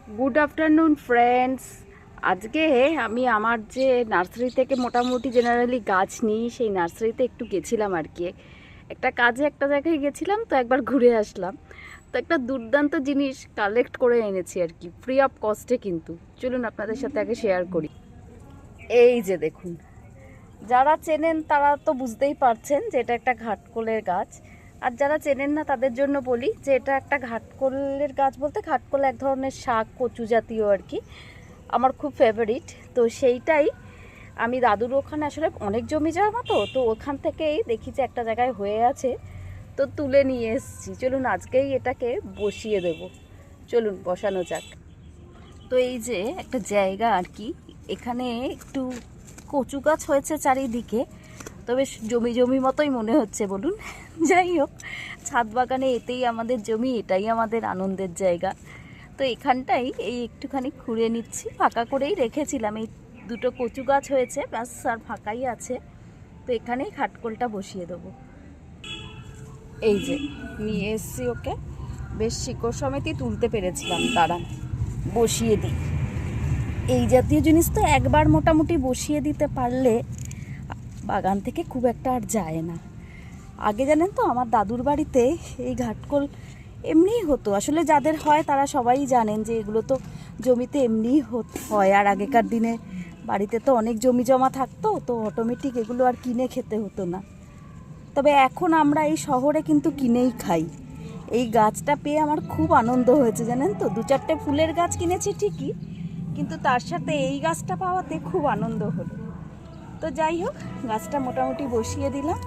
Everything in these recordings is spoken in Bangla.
Good afternoon friends. আজকে আমি আমার যে নার্সারি থেকে মোটামুটি জেনারেলি গাছ নিই সেই নার্সারিতে একটু গেছিলাম আর কি। একটা কাজে একটা জায়গায় গেছিলাম, তো একবার ঘুরে আসলাম। তো একটা দুর্দান্ত জিনিস কালেক্ট করে এনেছি আর কি, ফ্রি অফ কস্টে। কিন্তু চলুন আপনাদের সাথে আগে শেয়ার করি। এই যে দেখুন, যারা চেনেন তারা তো বুঝতেই পারছেন যে এটা একটা ঘাটকোলের গাছ। আর যারা চেনেন না তাদের জন্য বলি যে এটা একটা ঘাটকোলের গাছ। বলতে ঘাটকোল এক ধরনের শাক, কচু জাতীয় আর কি, আমার খুব ফেভারিট। তো সেইটাই আমি দাদুর ওখানে আসলে অনেক জমি জমা, তো ওখান থেকেই দেখি যে একটা জায়গায় হয়ে আছে, তো তুলে নিয়ে এসেছি। চলুন আজকেই এটাকে বসিয়ে দেব। চলুন বসানো যাক। তো এই যে একটা জায়গা আর কি, এখানে একটু কচু গাছ হয়েছে চারিদিকে, তো বেশ জমি জমি মতোই মনে হচ্ছে বলুন। যাই হোক, ছাদ বাগানে এতেই আমাদের জমি, এটাই আমাদের আনন্দের জায়গা। তো এখানটাই এই একটুখানি খুঁড়ে নিচ্ছি, ফাঁকা করেই রেখেছিলাম। এই দুটো কচু গাছ হয়েছে, ব্যাস আর ফাঁকাই আছে। তো এখানেই খাটকোলটা বসিয়ে দেবো। এই যে নিয়ে এসছি ওকে, বেশ শিকড় সমেতই তুলতে পেরেছিলাম। দাঁড়ান বসিয়ে দিই। এই জাতীয় জিনিস তো একবার মোটামুটি বসিয়ে দিতে পারলে বাগান থেকে খুব একটা আর যায় না। আগে জানেন তো আমার দাদুর বাড়িতে এই ঘাটকোল এমনিই হতো। আসলে যাদের হয় তারা সবাই জানেন যে এগুলো তো জমিতে এমনিই হয়। আর আগেকার দিনে বাড়িতে তো অনেক জমি জমা থাকতো, তো অটোমেটিক এগুলো আর কিনে খেতে হতো না। তবে এখন আমরা এই শহরে কিন্তু কিনেই খাই। এই গাছটা পেয়ে আমার খুব আনন্দ হয়েছে জানেন তো। 2-4টে ফুলের গাছ কিনেছি ঠিকই, কিন্তু তার সাথে এই গাছটা পাওয়াতে খুব আনন্দ হলো। তো যাই হোক, গাছটা মোটামুটি বসিয়ে দিলাম।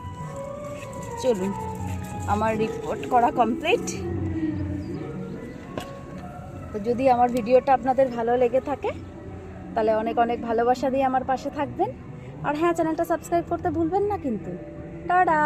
চলুন, আমার রিপোর্ট করা কমপ্লিট। তো যদি আমার ভিডিওটা আপনাদের ভালো লেগে থাকে তাহলে অনেক অনেক ভালোবাসা দিয়ে আমার পাশে থাকবেন। আর হ্যাঁ, চ্যানেলটা সাবস্ক্রাইব করতে ভুলবেন না কিন্তু। টাটা।